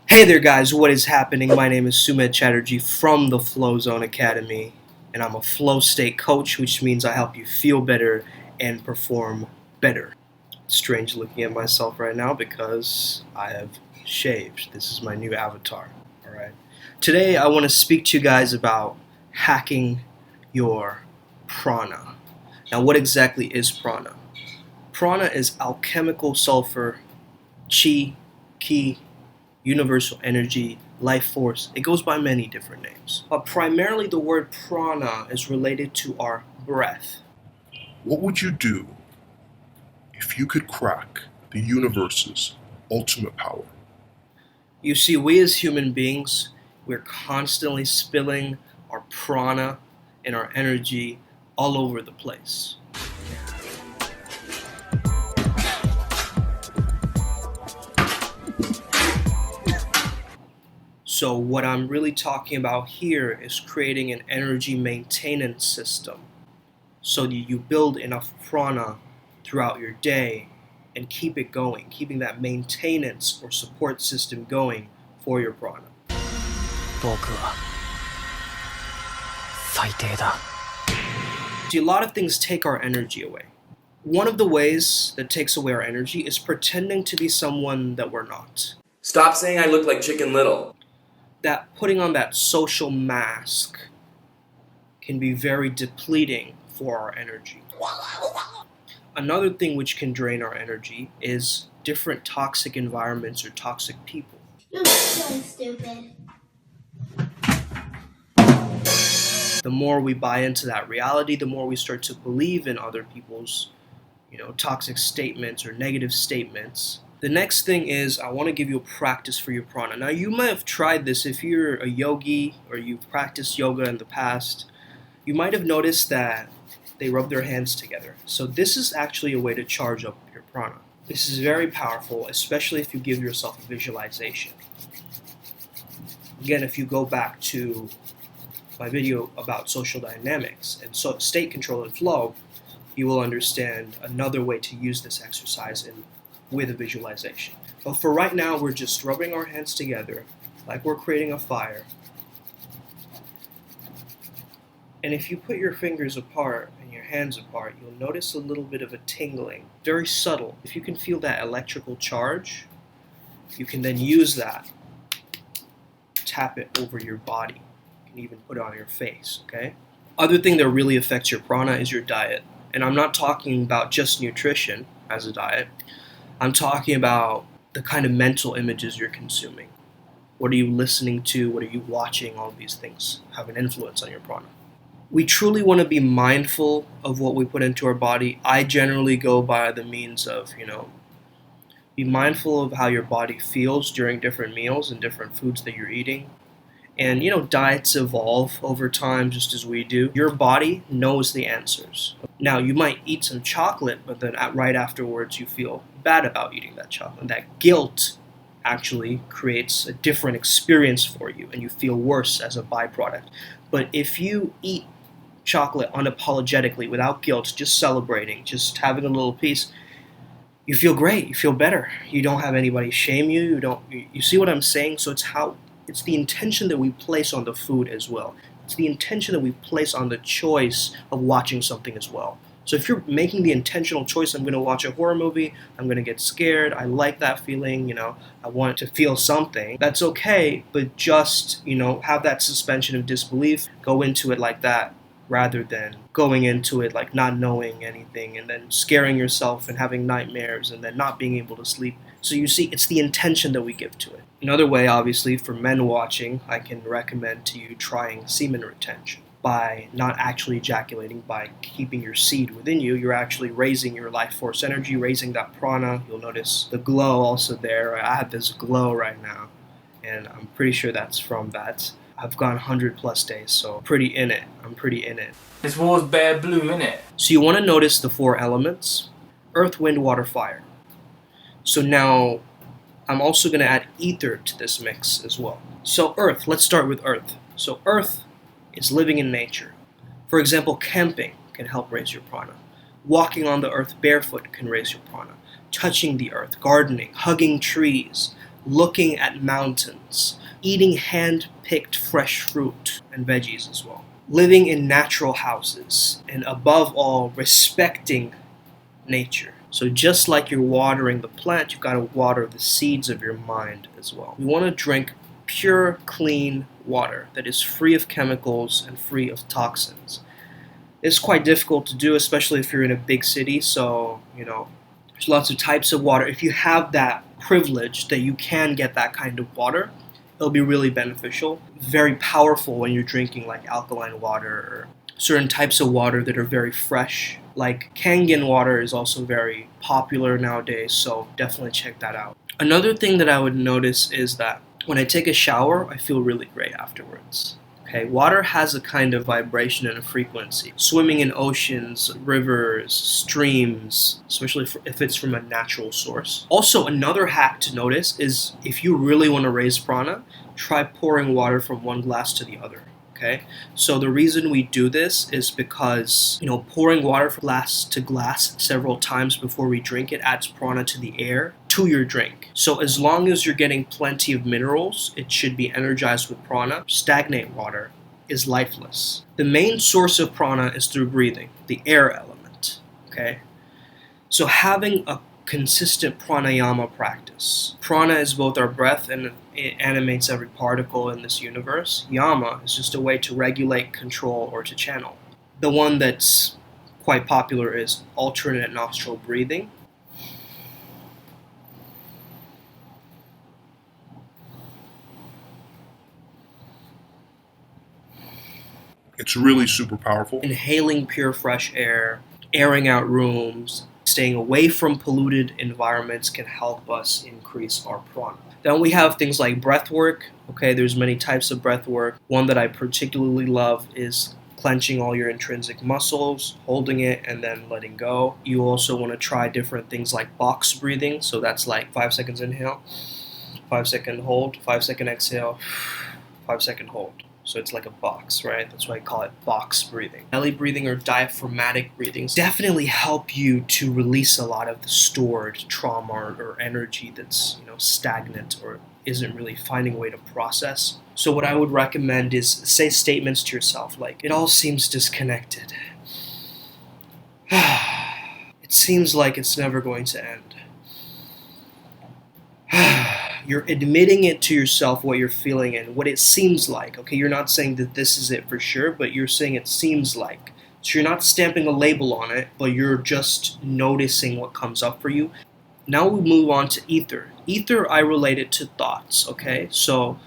Hey there guys, what is happening? My name is Sumit Chatterjee from the Flow Zone Academy, and I'm a flow state coach, which means I help you feel better and perform better. It's strange looking at myself right now because I have shaved. This is my new avatar. Alright. Today I want to speak to you guys about hacking your prana. Now what exactly is prana? Prana is alchemical sulfur, chi, ki, universal energy, life force. It goes by many different names. But primarily the word prana is related to our breath. What would you do if you could crack the universe's ultimate power? You see, we as human beings, we're constantly spilling our prana and our energy all over the place. So what I'm really talking about here is creating an energy maintenance system so that you build enough prana throughout your day and keep it going, keeping that maintenance or support system going for your prana. See, a lot of things take our energy away. One of the ways that takes away our energy is pretending to be someone that we're not. Stop saying I look like Chicken Little. That putting on that social mask can be very depleting for our energy. Another thing which can drain our energy is different toxic environments or toxic people. You're so stupid. The more we buy into that reality, the more we start to believe in other people's, toxic statements or negative statements. The next thing is, I want to give you a practice for your prana. Now, you might have tried this if you're a yogi or you've practiced yoga in the past. You might have noticed that they rub their hands together. So this is actually a way to charge up your prana. This is very powerful, especially if you give yourself a visualization. Again, if you go back to my video about social dynamics and state control and flow, you will understand another way to use this exercise with a visualization. But for right now, we're just rubbing our hands together like we're creating a fire. And if you put your fingers apart and your hands apart, you'll notice a little bit of a tingling, very subtle. If you can feel that electrical charge, you can then use that, tap it over your body. You can even put it on your face, okay? Other thing that really affects your prana is your diet. And I'm not talking about just nutrition as a diet. I'm talking about the kind of mental images you're consuming. What are you listening to? What are you watching? All of these things have an influence on your prana. We truly want to be mindful of what we put into our body. I generally go by the means of, be mindful of how your body feels during different meals and different foods that you're eating. And, diets evolve over time just as we do. Your body knows the answers. Now, you might eat some chocolate, but then right afterwards you feel bad about eating that chocolate. And that guilt actually creates a different experience for you, and you feel worse as a byproduct. But if you eat chocolate unapologetically, without guilt, just celebrating, just having a little piece, you feel great, you feel better. You don't have anybody shame you, you see what I'm saying? So it's the intention that we place on the food as well. It's the intention that we place on the choice of watching something as well. So if you're making the intentional choice, I'm going to watch a horror movie, I'm going to get scared, I like that feeling, I want to feel something, that's okay, but just, have that suspension of disbelief, go into it like that, rather than going into it like not knowing anything and then scaring yourself and having nightmares and then not being able to sleep. So you see, it's the intention that we give to it. Another way, obviously, for men watching, I can recommend to you trying semen retention. By not actually ejaculating, by keeping your seed within you, you're actually raising your life force energy, raising that prana. You'll notice the glow also there. I have this glow right now, and I'm pretty sure that's from that. I've gone 100 plus days, so I'm pretty in it. This war's bare blue, innit? So you want to notice the 4 elements: earth, wind, water, fire. So now I'm also going to add ether to this mix as well. So earth, let's start with earth. So earth is living in nature. For example, camping can help raise your prana. Walking on the earth barefoot can raise your prana. Touching the earth, gardening, hugging trees, looking at mountains, eating hand-picked fresh fruit and veggies as well, living in natural houses, and above all, respecting nature. So just like you're watering the plant, you've got to water the seeds of your mind as well. We want to drink pure, clean water that is free of chemicals and free of toxins. It's quite difficult to do, especially if you're in a big city, so, there's lots of types of water. If you have that privilege that you can get that kind of water, it'll be really beneficial. Very powerful when you're drinking like alkaline water or certain types of water that are very fresh. Like Kangen water is also very popular nowadays, so definitely check that out. Another thing that I would notice is that when I take a shower, I feel really great afterwards. Okay, water has a kind of vibration and a frequency. Swimming in oceans, rivers, streams, especially if it's from a natural source. Also, another hack to notice is if you really want to raise prana, try pouring water from one glass to the other. Okay, so the reason we do this is because, pouring water from glass to glass several times before we drink it adds prana to the air to your drink. So as long as you're getting plenty of minerals, it should be energized with prana. Stagnant water is lifeless. The main source of prana is through breathing, the air element. Okay, so having a consistent pranayama practice. Prana is both our breath and it animates every particle in this universe. Yama is just a way to regulate, control, or to channel. The one that's quite popular is alternate nostril breathing. It's really super powerful. Inhaling pure fresh air, airing out rooms, staying away from polluted environments can help us increase our prana. Then we have things like breath work. Okay, there's many types of breath work. One that I particularly love is clenching all your intrinsic muscles, holding it, and then letting go. You also want to try different things like box breathing. So that's like 5 seconds inhale, 5 second hold, 5 second exhale, 5 second hold. So it's like a box, right? That's why I call it box breathing. Belly breathing or diaphragmatic breathing definitely help you to release a lot of the stored trauma or energy that's, stagnant or isn't really finding a way to process. So what I would recommend is say statements to yourself like, it all seems disconnected. It seems like it's never going to end. You're admitting it to yourself what you're feeling and what it seems like. Okay, you're not saying that this is it for sure, but you're saying it seems like. So you're not stamping a label on it, but you're just noticing what comes up for you. Now we move on to ether. Ether, I relate it to thoughts, okay? So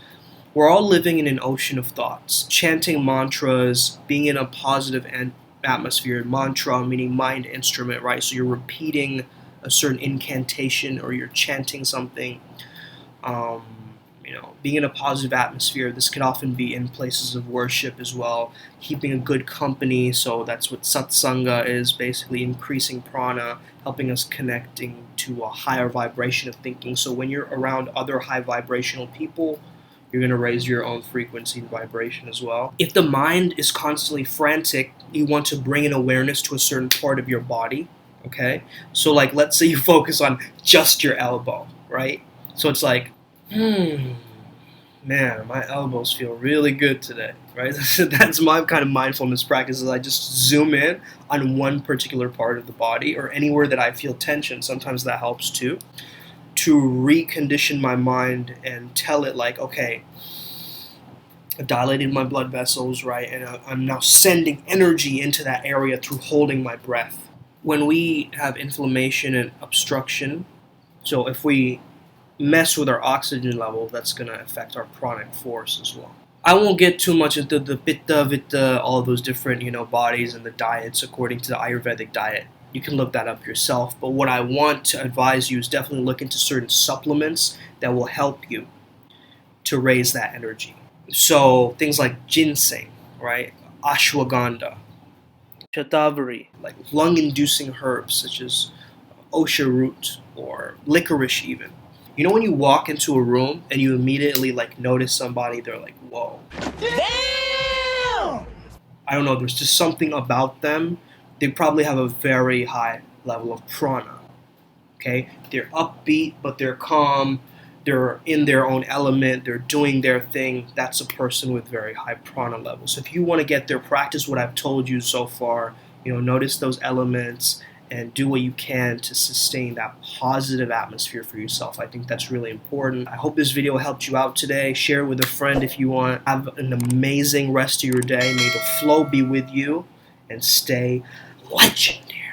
we're all living in an ocean of thoughts. Chanting mantras, being in a positive atmosphere. Mantra meaning mind instrument, right? So you're repeating a certain incantation or you're chanting something. Being in a positive atmosphere. This could often be in places of worship as well. Keeping a good company, so that's what satsanga is, basically increasing prana, helping us connecting to a higher vibration of thinking. So when you're around other high vibrational people, you're going to raise your own frequency and vibration as well. If the mind is constantly frantic, you want to bring an awareness to a certain part of your body, okay? So like, let's say you focus on just your elbow, right? So it's like, man, my elbows feel really good today, right? That's my kind of mindfulness practice is I just zoom in on one particular part of the body or anywhere that I feel tension. Sometimes that helps too, to recondition my mind and tell it like, okay, I dilated my blood vessels, right? And I'm now sending energy into that area through holding my breath. When we have inflammation and obstruction, so if we mess with our oxygen level, that's going to affect our pranic force as well. I won't get too much into the pitta, vita, all of those different, bodies and the diets according to the Ayurvedic diet. You can look that up yourself. But what I want to advise you is definitely look into certain supplements that will help you to raise that energy. So things like ginseng, right? Ashwagandha, shatavari, like lung-inducing herbs such as osha root or licorice even. When you walk into a room and you immediately notice somebody, they're like, whoa. Damn! I don't know, there's just something about them. They probably have a very high level of prana. Okay? They're upbeat, but they're calm. they're in their own element, they're doing their thing, that's a person with very high prana levels. So if you want to get there, practice what I've told you so far. Notice those elements and do what you can to sustain that positive atmosphere for yourself. I think that's really important. I hope this video helped you out today. Share it with a friend if you want. Have an amazing rest of your day. May the flow be with you and stay legendary.